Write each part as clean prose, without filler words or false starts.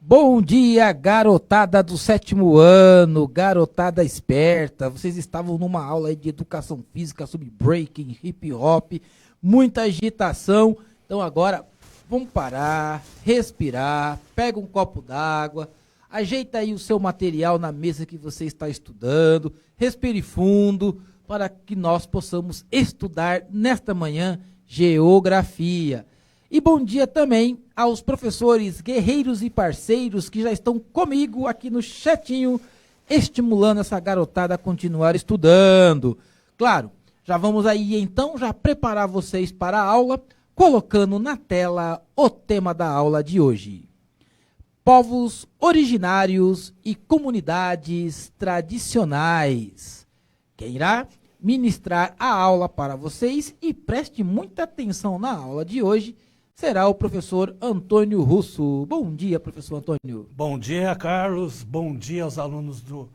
Bom dia, garotada do 7º ano, garotada esperta. Vocês estavam numa aula aí de educação física sobre breaking, hip hop, muita agitação. Então agora vamos parar, respirar, pega um copo d'água, ajeita aí o seu material na mesa que você está estudando, respire fundo para que nós possamos estudar nesta manhã geografia. E bom dia também aos professores guerreiros e parceiros que já estão comigo aqui no chatinho, estimulando essa garotada a continuar estudando. Claro, já vamos aí então já preparar vocês para a aula, colocando na tela o tema da aula de hoje. Povos originários e comunidades tradicionais. Quem irá ministrar a aula para vocês e preste muita atenção na aula de hoje será o professor Antônio Russo. Bom dia, professor Antônio. Bom dia, Carlos. Bom dia aos alunos do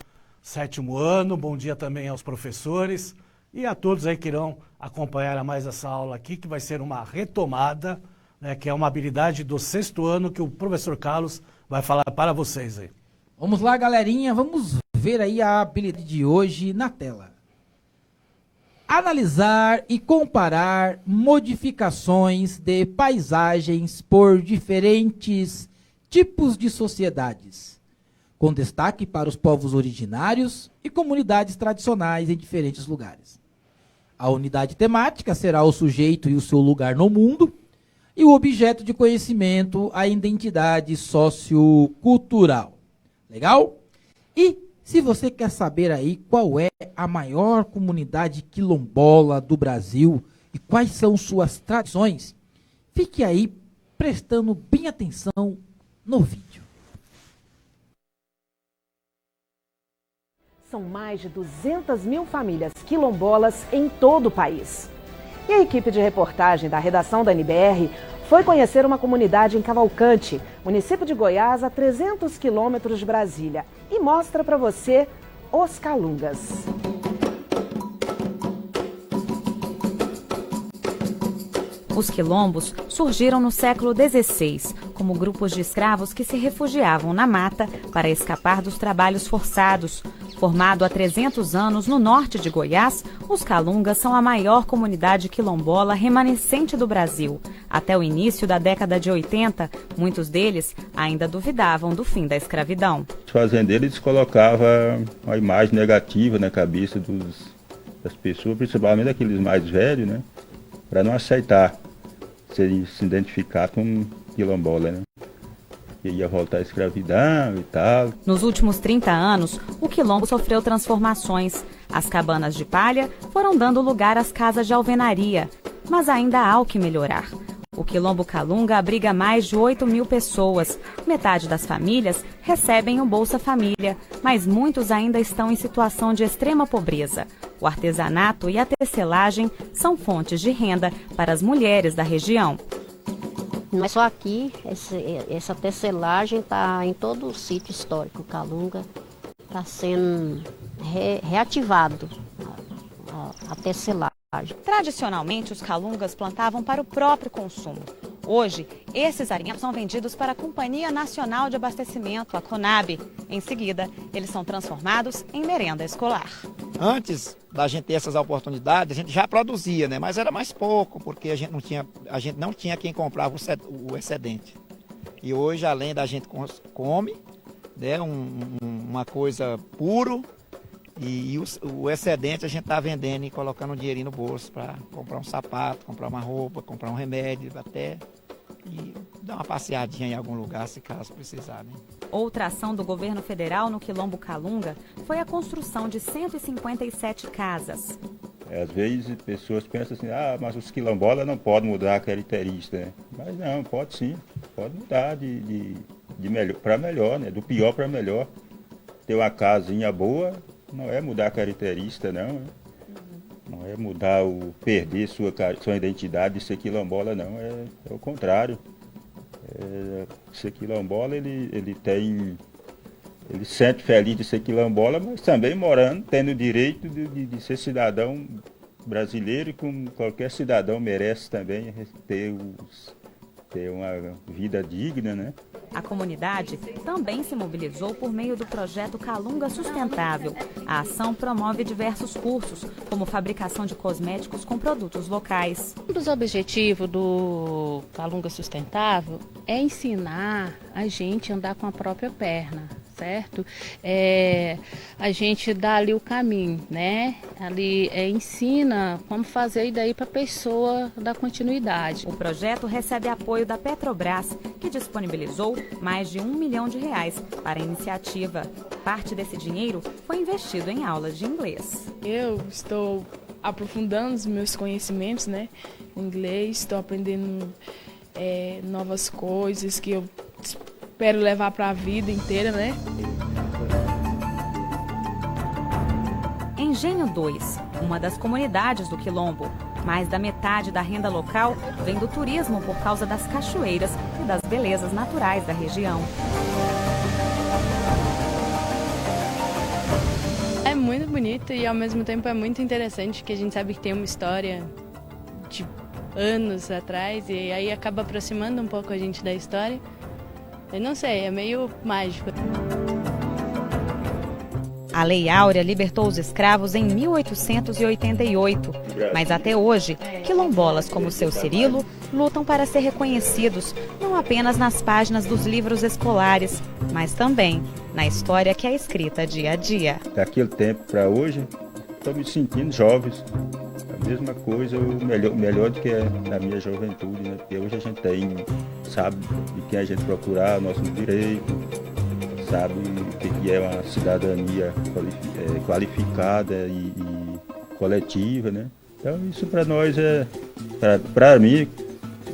7º ano. Bom dia também aos professores e a todos aí que irão acompanhar a mais essa aula aqui, que vai ser uma retomada, né, que é uma habilidade do 6º ano que o professor Carlos vai falar para vocês aí. Vamos lá, galerinha. Vamos ver aí a habilidade de hoje na tela. Analisar e comparar modificações de paisagens por diferentes tipos de sociedades, com destaque para os povos originários e comunidades tradicionais em diferentes lugares. A unidade temática será o sujeito e o seu lugar no mundo, e o objeto de conhecimento, a identidade sociocultural. Legal? E se você quer saber aí qual é a maior comunidade quilombola do Brasil e quais são suas tradições, fique aí prestando bem atenção no vídeo. São mais de 200 mil famílias quilombolas em todo o país. E a equipe de reportagem da redação da NBR foi conhecer uma comunidade em Cavalcante, município de Goiás, a 300 quilômetros de Brasília, e mostra para você os Calungas. Os quilombos surgiram no século XVI, como grupos de escravos que se refugiavam na mata para escapar dos trabalhos forçados. Formado há 300 anos no norte de Goiás, os Calungas são a maior comunidade quilombola remanescente do Brasil. Até o início da década de 80, muitos deles ainda duvidavam do fim da escravidão. Os fazendeiros colocavam uma imagem negativa na cabeça das pessoas, principalmente aqueles mais velhos, né, para não aceitar se identificar com quilombola, né? Que ia voltar à escravidão e tal. Nos últimos 30 anos, o quilombo sofreu transformações. As cabanas de palha foram dando lugar às casas de alvenaria, mas ainda há o que melhorar. O Quilombo Calunga abriga mais de 8 mil pessoas. Metade das famílias recebem o Bolsa Família, mas muitos ainda estão em situação de extrema pobreza. O artesanato e a tecelagem são fontes de renda para as mulheres da região. Não é só aqui, essa tecelagem está em todo o sítio histórico. Calunga está sendo reativado, a tecelagem. Tradicionalmente, os calungas plantavam para o próprio consumo. Hoje, esses alimentos são vendidos para a Companhia Nacional de Abastecimento, a CONAB. Em seguida, eles são transformados em merenda escolar. Antes da gente ter essas oportunidades, a gente já produzia, né? Mas era mais pouco, porque a gente não tinha quem comprava o excedente. E hoje, além da gente come, né, uma coisa puro, e o excedente a gente está vendendo e colocando um dinheirinho no bolso para comprar um sapato, comprar uma roupa, comprar um remédio, até e dar uma passeadinha em algum lugar, se caso precisar, né? Outra ação do governo federal no Quilombo Calunga foi a construção de 157 casas. Às vezes pessoas pensam assim, mas os quilombolas não podem mudar a característica, né? Mas não, pode sim, pode mudar de melhor para melhor, né? Do pior para melhor. Ter uma casinha boa não é mudar a característica, não, né? Não é mudar perder sua identidade de ser quilombola, não, é o contrário. Ser quilombola, ele se sente feliz de ser quilombola, mas também tendo o direito de ser cidadão brasileiro, e como qualquer cidadão merece também ter uma vida digna, né? A comunidade também se mobilizou por meio do projeto Calunga Sustentável. A ação promove diversos cursos, como fabricação de cosméticos com produtos locais. Um dos objetivos do Calunga Sustentável é ensinar a gente a andar com a própria perna, certo? A gente dá ali o caminho, né? Ali ensina como fazer e daí para a pessoa dar continuidade. O projeto recebe apoio da Petrobras, que disponibilizou mais de R$1 milhão para a iniciativa. Parte desse dinheiro foi investido em aulas de inglês. Eu estou aprofundando os meus conhecimentos, né, em inglês, estou aprendendo novas coisas que eu espero levar para a vida inteira, né? Engenho 2, uma das comunidades do Quilombo. Mais da metade da renda local vem do turismo por causa das cachoeiras e das belezas naturais da região. É muito bonito e ao mesmo tempo é muito interessante, que a gente sabe que tem uma história de anos atrás e aí acaba aproximando um pouco a gente da história. Eu não sei, é meio mágico. A Lei Áurea libertou os escravos em 1888, mas até hoje, quilombolas como o seu Cirilo lutam para ser reconhecidos não apenas nas páginas dos livros escolares, mas também na história que é escrita dia a dia. Daquele tempo para hoje, estou me sentindo jovem. A mesma coisa, melhor do que na minha juventude, né? Porque hoje a gente sabe de quem a gente procurar, nosso direito, sabe o que é uma cidadania qualificada e coletiva, né? Então isso para nós para mim,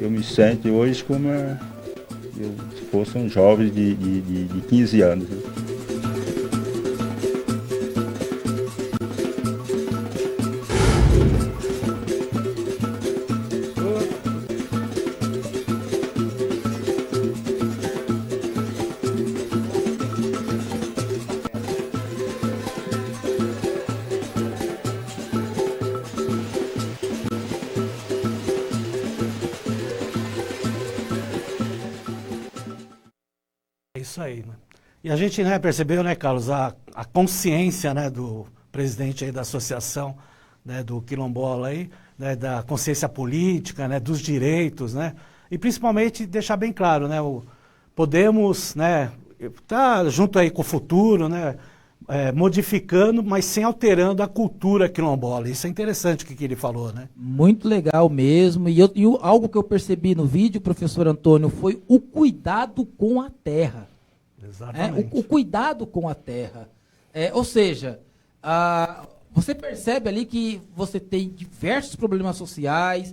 eu me sinto hoje como se fosse um jovem de 15 anos. Né? É isso aí, né? E a gente, né, percebeu, né, Carlos, a consciência, né, do presidente aí da associação, né, do quilombola aí, né, da consciência política, né, dos direitos, né, e principalmente deixar bem claro, né, podemos, né, tá junto aí com o futuro, né, modificando, mas sem alterando a cultura quilombola. Isso é interessante o que ele falou, né? Muito legal mesmo. E algo que eu percebi no vídeo, professor Antônio, foi o cuidado com a terra. Exatamente. O cuidado com a terra. Ou seja, você percebe ali que você tem diversos problemas sociais,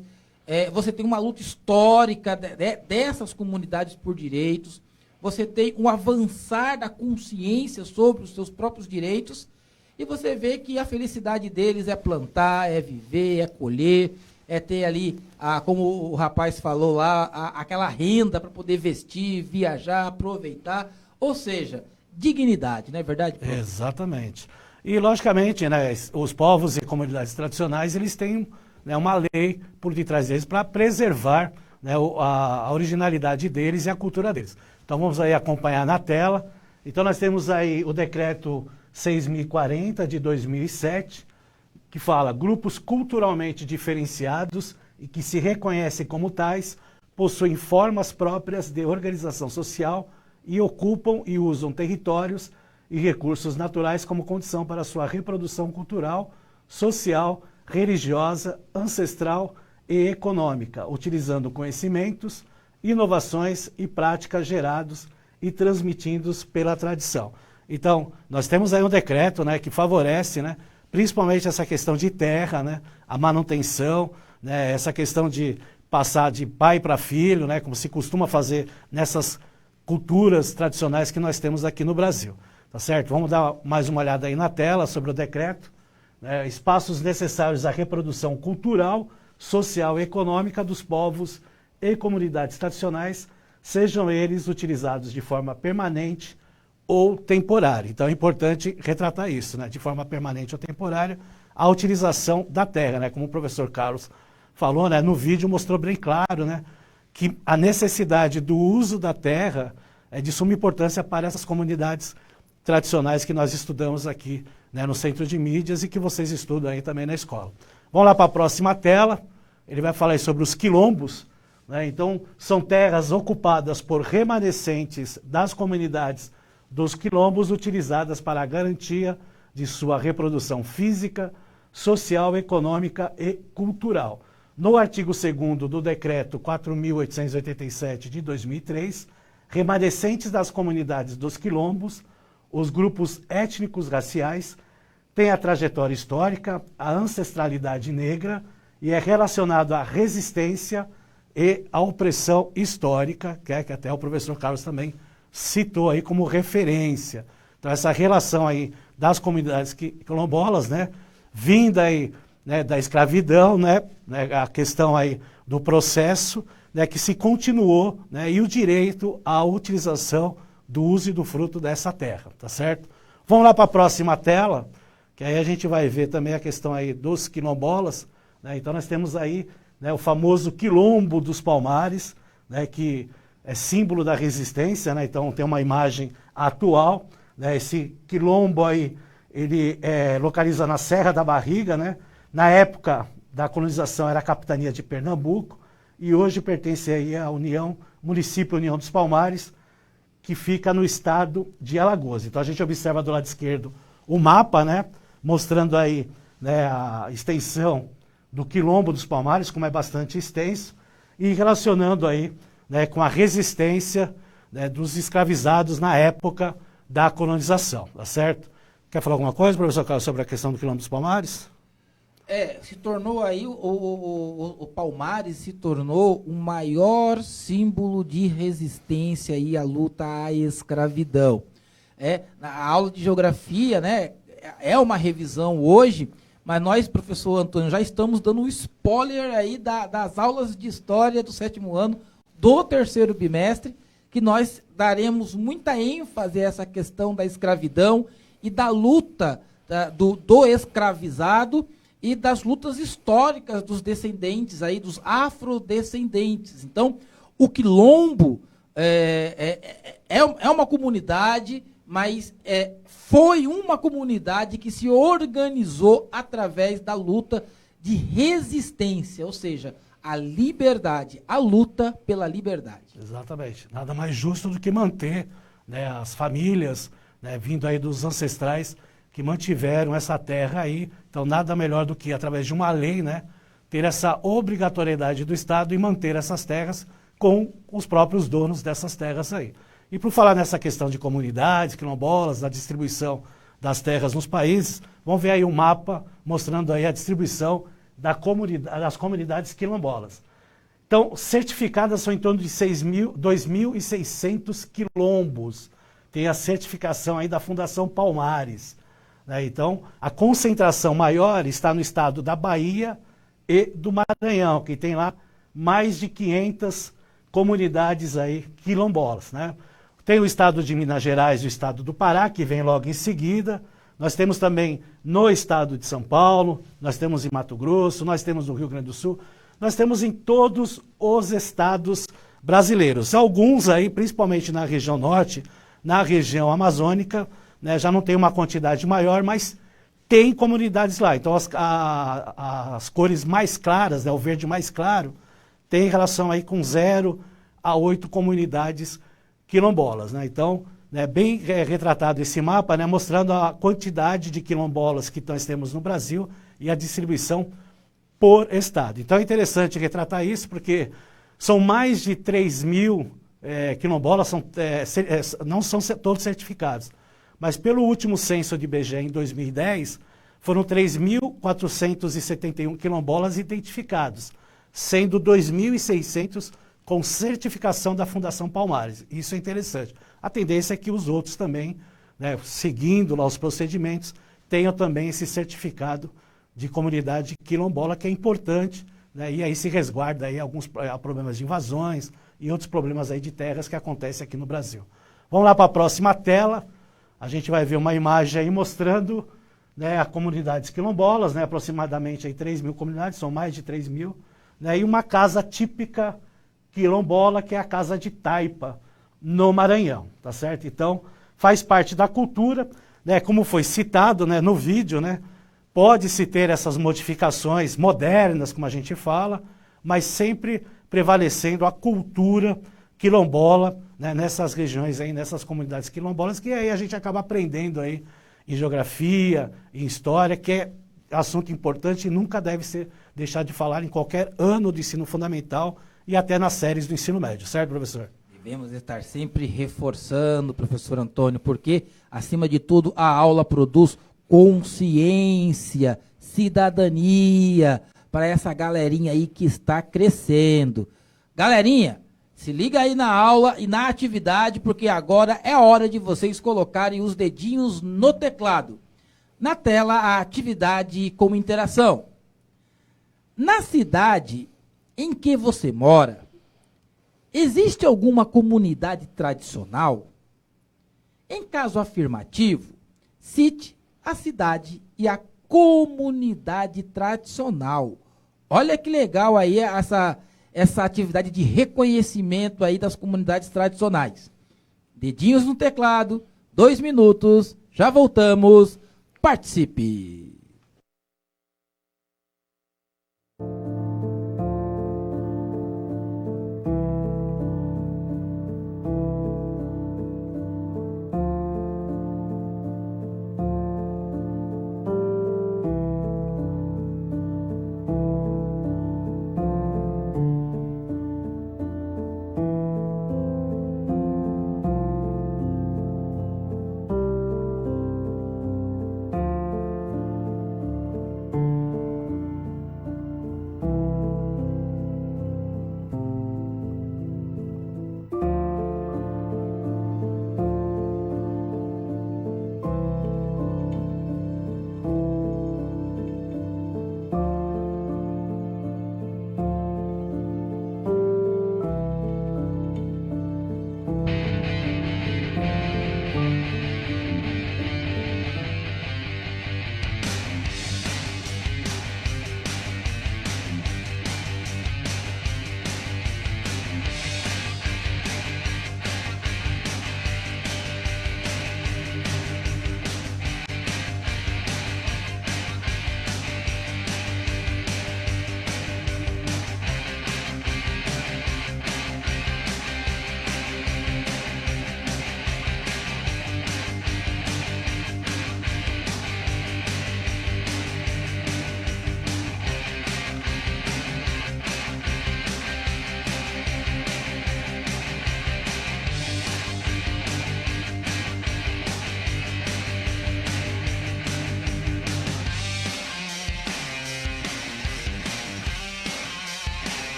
você tem uma luta histórica dessas comunidades por direitos, você tem um avançar da consciência sobre os seus próprios direitos, e você vê que a felicidade deles é plantar, é viver, é colher, é ter ali, como o rapaz falou lá, aquela renda para poder vestir, viajar, aproveitar, ou seja, dignidade, não é verdade, prof? Exatamente. E, logicamente, né, os povos e comunidades tradicionais, eles têm, né, uma lei por detrás deles para preservar, né, a originalidade deles e a cultura deles. Então vamos aí acompanhar na tela. Então nós temos aí o decreto 6.040 de 2007, que fala: grupos culturalmente diferenciados e que se reconhecem como tais, possuem formas próprias de organização social e ocupam e usam territórios e recursos naturais como condição para sua reprodução cultural, social, religiosa, ancestral e econômica, utilizando conhecimentos, inovações e práticas gerados e transmitidos pela tradição. Então, nós temos aí um decreto, né, que favorece, né, principalmente essa questão de terra, né, a manutenção, né, essa questão de passar de pai para filho, né, como se costuma fazer nessas culturas tradicionais que nós temos aqui no Brasil. Tá certo? Vamos dar mais uma olhada aí na tela sobre o decreto. Né, espaços necessários à reprodução cultural, social e econômica dos povos e comunidades tradicionais, sejam eles utilizados de forma permanente ou temporária. Então é importante retratar isso, né? De forma permanente ou temporária, a utilização da terra, né? Como o professor Carlos falou, né? No vídeo mostrou bem claro, né? Que a necessidade do uso da terra é de suma importância para essas comunidades tradicionais que nós estudamos aqui, né, no Centro de Mídias e que vocês estudam aí também na escola. Vamos lá para a próxima tela. Ele vai falar aí sobre os quilombos, né? Então, são terras ocupadas por remanescentes das comunidades dos quilombos utilizadas para a garantia de sua reprodução física, social, econômica e cultural. No artigo 2º do Decreto 4.887 de 2003, remanescentes das comunidades dos quilombos, os grupos étnicos raciais, têm a trajetória histórica, a ancestralidade negra e é relacionado à resistência e à opressão histórica, que até o professor Carlos também citou aí como referência. Então, essa relação aí das comunidades quilombolas, né, vinda aí, né, da escravidão, né, a questão aí do processo, né, que se continuou, né, e o direito à utilização do uso e do fruto dessa terra, tá certo? Vamos lá para a próxima tela, que aí a gente vai ver também a questão aí dos quilombolas, né? Então nós temos aí, né, o famoso Quilombo dos Palmares, né, que é símbolo da resistência, né? Então tem uma imagem atual, né? Esse quilombo aí, ele localiza na Serra da Barriga, né? Na época da colonização era a capitania de Pernambuco e hoje pertence aí à município União dos Palmares, que fica no estado de Alagoas. Então a gente observa do lado esquerdo o mapa, né? Mostrando aí, né, a extensão do Quilombo dos Palmares, como é bastante extenso, e relacionando aí, né, com a resistência, né, dos escravizados na época da colonização, tá certo? Quer falar alguma coisa, professor Carlos, sobre a questão do Quilombo dos Palmares? Se tornou aí, o Palmares se tornou o maior símbolo de resistência e a luta à escravidão. Na aula de geografia, né, é uma revisão hoje, mas nós, professor Antônio, já estamos dando um spoiler aí das aulas de história do 7º ano, do 3º bimestre, que nós daremos muita ênfase a essa questão da escravidão e da luta do escravizado e das lutas históricas dos descendentes aí, dos afrodescendentes. Então, o Quilombo é uma comunidade, mas foi uma comunidade que se organizou através da luta de resistência, ou seja, a liberdade, a luta pela liberdade. Exatamente. Nada mais justo do que manter, né, as famílias, né, vindo aí dos ancestrais que mantiveram essa terra aí. Então, nada melhor do que, através de uma lei, né, ter essa obrigatoriedade do Estado e manter essas terras com os próprios donos dessas terras aí. E por falar nessa questão de comunidades, quilombolas, da distribuição das terras nos países, vamos ver aí um mapa mostrando aí a distribuição das comunidades quilombolas. Então, certificadas são em torno de 2.600 quilombos. Tem a certificação aí da Fundação Palmares, né? Então, a concentração maior está no estado da Bahia e do Maranhão, que tem lá mais de 500 comunidades aí quilombolas, né? Tem o estado de Minas Gerais e o estado do Pará, que vem logo em seguida. Nós temos também no estado de São Paulo, nós temos em Mato Grosso, nós temos no Rio Grande do Sul, nós temos em todos os estados brasileiros. Alguns aí, principalmente na região norte, na região amazônica, né, já não tem uma quantidade maior, mas tem comunidades lá. Então as cores mais claras, né, o verde mais claro, tem relação aí com 0 a 8 comunidades quilombolas, né? Então, né, bem retratado esse mapa, né, mostrando a quantidade de quilombolas que nós temos no Brasil e a distribuição por estado. Então é interessante retratar isso, porque são mais de 3.000 quilombolas, não são todos certificados, mas pelo último censo de IBGE em 2010, foram 3.471 quilombolas identificados, sendo 2.600 com certificação da Fundação Palmares. Isso é interessante. A tendência é que os outros também, né, seguindo lá os procedimentos, tenham também esse certificado de comunidade quilombola, que é importante, né, e aí se resguarda aí alguns problemas de invasões e outros problemas aí de terras que acontecem aqui no Brasil. Vamos lá para a próxima tela. A gente vai ver uma imagem aí mostrando, né, as comunidades quilombolas, né, aproximadamente aí 3.000 comunidades, são mais de 3.000, né, e uma casa típica quilombola, que é a casa de taipa, no Maranhão, tá certo? Então, faz parte da cultura, né? Como foi citado, né, no vídeo, né? Pode-se ter essas modificações modernas, como a gente fala, mas sempre prevalecendo a cultura quilombola, né, nessas regiões aí, nessas comunidades quilombolas, que aí a gente acaba aprendendo aí em geografia, em história, que é assunto importante e nunca deve ser deixado de falar em qualquer ano de ensino fundamental e até nas séries do ensino médio, certo, professor? Devemos estar sempre reforçando, professor Antônio, porque, acima de tudo, a aula produz consciência, cidadania, para essa galerinha aí que está crescendo. Galerinha, se liga aí na aula e na atividade, porque agora é hora de vocês colocarem os dedinhos no teclado. Na tela, a atividade com interação. Na cidade em que você mora, existe alguma comunidade tradicional? Em caso afirmativo, cite a cidade e a comunidade tradicional. Olha que legal aí essa atividade de reconhecimento aí das comunidades tradicionais. Dedinhos no teclado, 2 minutos, já voltamos, participe!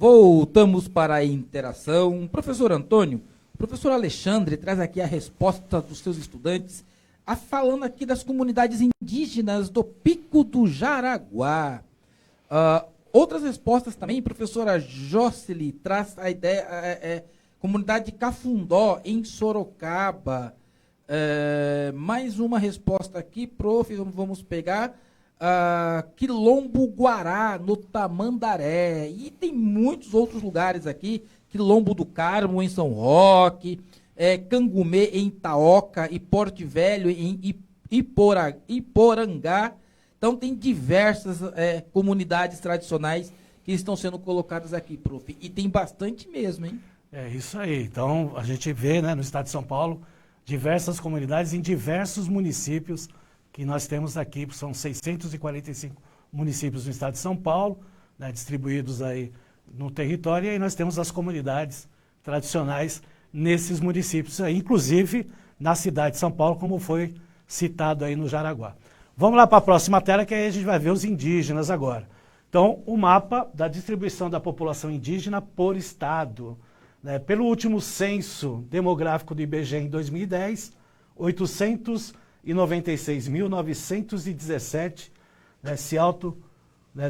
Voltamos para a interação. Professor Antônio, o professor Alexandre traz aqui a resposta dos seus estudantes, falando aqui das comunidades indígenas do Pico do Jaraguá. Outras respostas também, professora Jocely traz a ideia, comunidade de Cafundó, em Sorocaba. Mais uma resposta aqui, prof, vamos pegar. Quilombo Guará, no Tamandaré, e tem muitos outros lugares aqui, Quilombo do Carmo, em São Roque, Cangumê, em Itaoca, e Porto Velho, em Iporangá. Então tem diversas comunidades tradicionais que estão sendo colocadas aqui, prof, e tem bastante mesmo, hein? É isso aí, então a gente vê, né, no estado de São Paulo, diversas comunidades em diversos municípios que nós temos aqui, são 645 municípios no estado de São Paulo, né, distribuídos aí no território, e aí nós temos as comunidades tradicionais nesses municípios aí, inclusive na cidade de São Paulo, como foi citado aí no Jaraguá. Vamos lá para a próxima tela, que aí a gente vai ver os indígenas agora. Então, o mapa da distribuição da população indígena por estado. Né, pelo último censo demográfico do IBGE em 2010, 800 496.917 se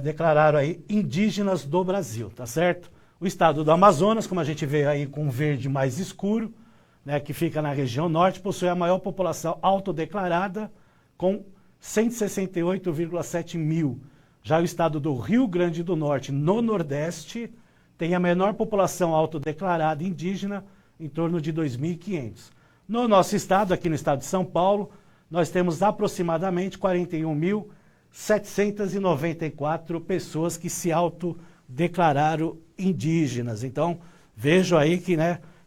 declararam aí indígenas do Brasil, tá certo? O estado do Amazonas, como a gente vê aí com um verde mais escuro, que fica na região norte, possui a maior população autodeclarada, com 168,7 mil. Já o estado do Rio Grande do Norte, no Nordeste, tem a menor população autodeclarada indígena, em torno de 2.500. No nosso estado, aqui no estado de São Paulo, nós temos aproximadamente 41.794 pessoas que se autodeclararam indígenas. Então, vejo aí que,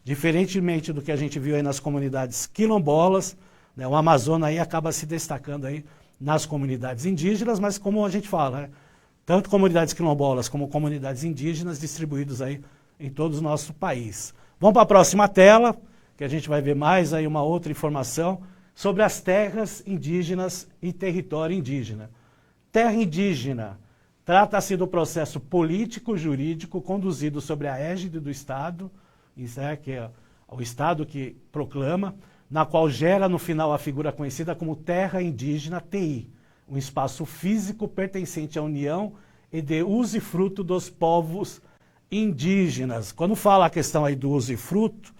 diferentemente do que a gente viu aí nas comunidades quilombolas, o Amazonas aí acaba se destacando aí nas comunidades indígenas, mas como a gente fala, tanto comunidades quilombolas como comunidades indígenas distribuídos aí em todo o nosso país. Vamos para a próxima tela, que a gente vai ver mais aí uma outra informação sobre as terras indígenas e território indígena. Terra indígena trata-se do processo político-jurídico conduzido sobre a égide do Estado, isso que é o Estado que proclama, na qual gera no final a figura conhecida como terra indígena, TI, um espaço físico pertencente à União e de usufruto dos povos indígenas. Quando fala a questão aí do usufruto,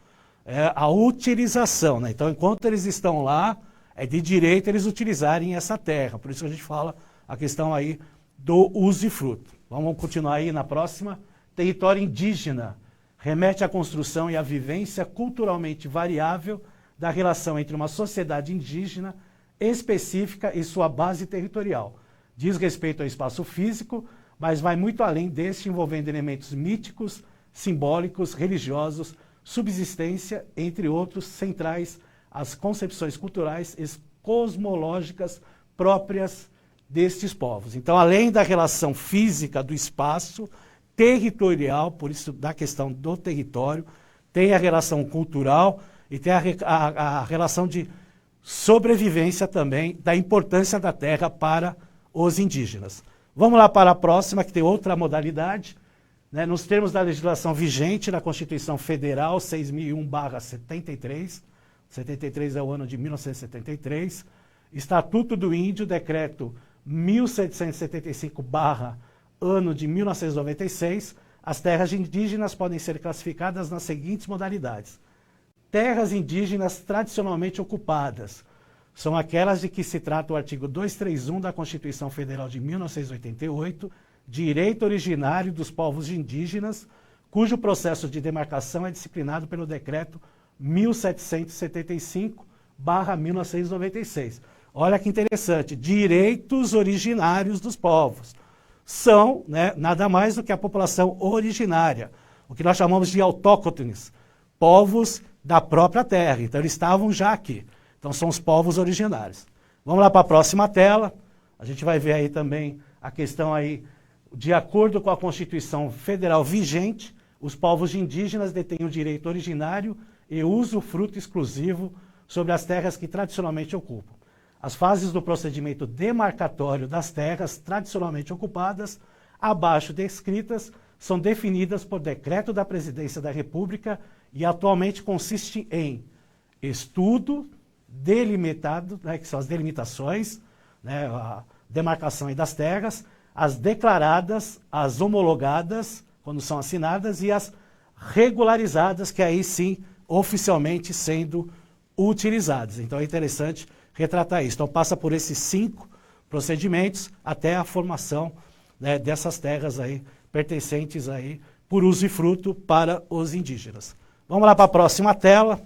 é a utilização, Então, enquanto eles estão lá, é de direito eles utilizarem essa terra. Por isso que a gente fala a questão aí do usufruto. Vamos continuar aí na próxima. Território indígena remete à construção e à vivência culturalmente variável da relação entre uma sociedade indígena específica e sua base territorial. Diz respeito ao espaço físico, mas vai muito além deste, envolvendo elementos míticos, simbólicos, religiosos, subsistência, entre outros, centrais às concepções culturais e cosmológicas próprias destes povos. Então, além da relação física do espaço territorial, por isso da questão do território, tem a relação cultural e tem a relação de sobrevivência também, da importância da terra para os indígenas. Vamos lá para a próxima, que tem outra modalidade. Nos termos da legislação vigente na Constituição Federal 6.001/73, 73 é o ano de 1973, Estatuto do Índio, decreto 1775/ano de 1996, as terras indígenas podem ser classificadas nas seguintes modalidades. Terras indígenas tradicionalmente ocupadas são aquelas de que se trata o artigo 231 da Constituição Federal de 1988, direito originário dos povos indígenas, cujo processo de demarcação é disciplinado pelo decreto 1775/1996. Olha que interessante, direitos originários dos povos. São nada mais do que a população originária, o que nós chamamos de autóctones, povos da própria terra. Então, eles estavam já aqui. Então, são os povos originários. Vamos lá para a próxima tela. A gente vai ver aí também a questão aí, de acordo com a Constituição Federal vigente, os povos indígenas detêm o direito originário e usufruto exclusivo sobre as terras que tradicionalmente ocupam. As fases do procedimento demarcatório das terras tradicionalmente ocupadas, abaixo descritas, são definidas por decreto da Presidência da República e atualmente consiste em estudo delimitado, que são as delimitações, a demarcação aí das terras, as declaradas, as homologadas, quando são assinadas, e as regularizadas, que aí sim, oficialmente sendo utilizadas. Então é interessante retratar isso. Então passa por esses 5 procedimentos até a formação dessas terras aí, pertencentes aí, por usufruto para os indígenas. Vamos lá para a próxima tela,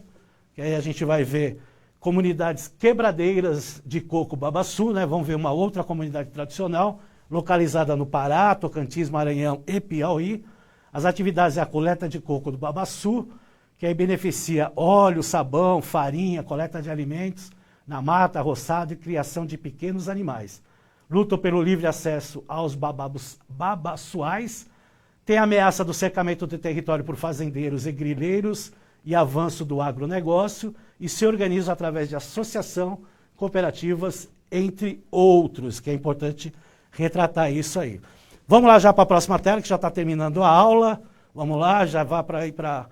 que aí a gente vai ver comunidades quebradeiras de coco babaçu, Vamos ver uma outra comunidade tradicional, localizada no Pará, Tocantins, Maranhão e Piauí. As atividades é a coleta de coco do babaçu, que aí beneficia óleo, sabão, farinha, coleta de alimentos na mata, roçado e criação de pequenos animais. Lutam pelo livre acesso aos babaçuais, tem a ameaça do cercamento do território por fazendeiros e grileiros e avanço do agronegócio, e se organizam através de associação, cooperativas, entre outros, que é importante retratar isso aí. Vamos lá já para a próxima tela, que já está terminando a aula. Vamos lá, já vai para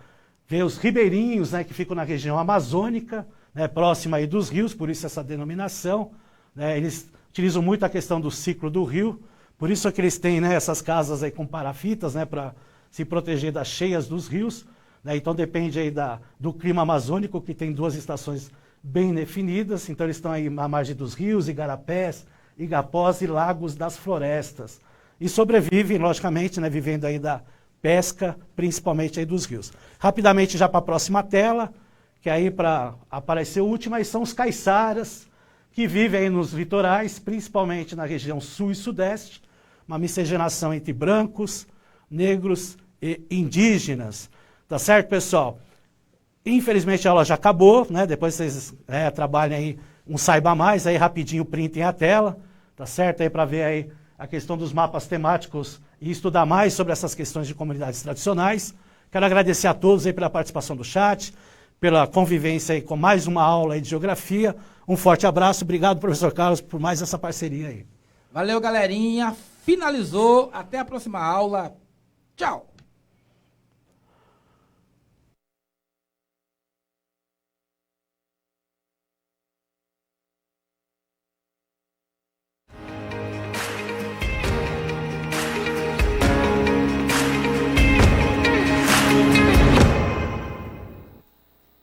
ver os ribeirinhos, que ficam na região amazônica, né, próxima aí dos rios, por isso essa denominação, né, eles utilizam muito a questão do ciclo do rio, por isso é que eles têm, né, essas casas aí com parafitas, né, para se proteger das cheias dos rios, né, então depende aí do clima amazônico, que tem 2 estações bem definidas, então eles estão aí à margem dos rios, igarapés, igapós e lagos das florestas. E sobrevivem, logicamente, né, vivendo aí da pesca, principalmente aí dos rios. Rapidamente já para a próxima tela, que aí para aparecer o último, aí são os caiçaras, que vivem aí nos litorais, principalmente na região sul e sudeste, uma miscigenação entre brancos, negros e indígenas. Tá certo, pessoal? Infelizmente a aula já acabou, né? Depois vocês trabalhem aí um Saiba Mais, aí rapidinho printem a tela, tá certo? Aí para ver aí a questão dos mapas temáticos e estudar mais sobre essas questões de comunidades tradicionais. Quero agradecer a todos aí pela participação do chat, pela convivência aí com mais uma aula aí de geografia. Um forte abraço, obrigado, professor Carlos, por mais essa parceria aí. Valeu, galerinha. Finalizou. Até a próxima aula. Tchau.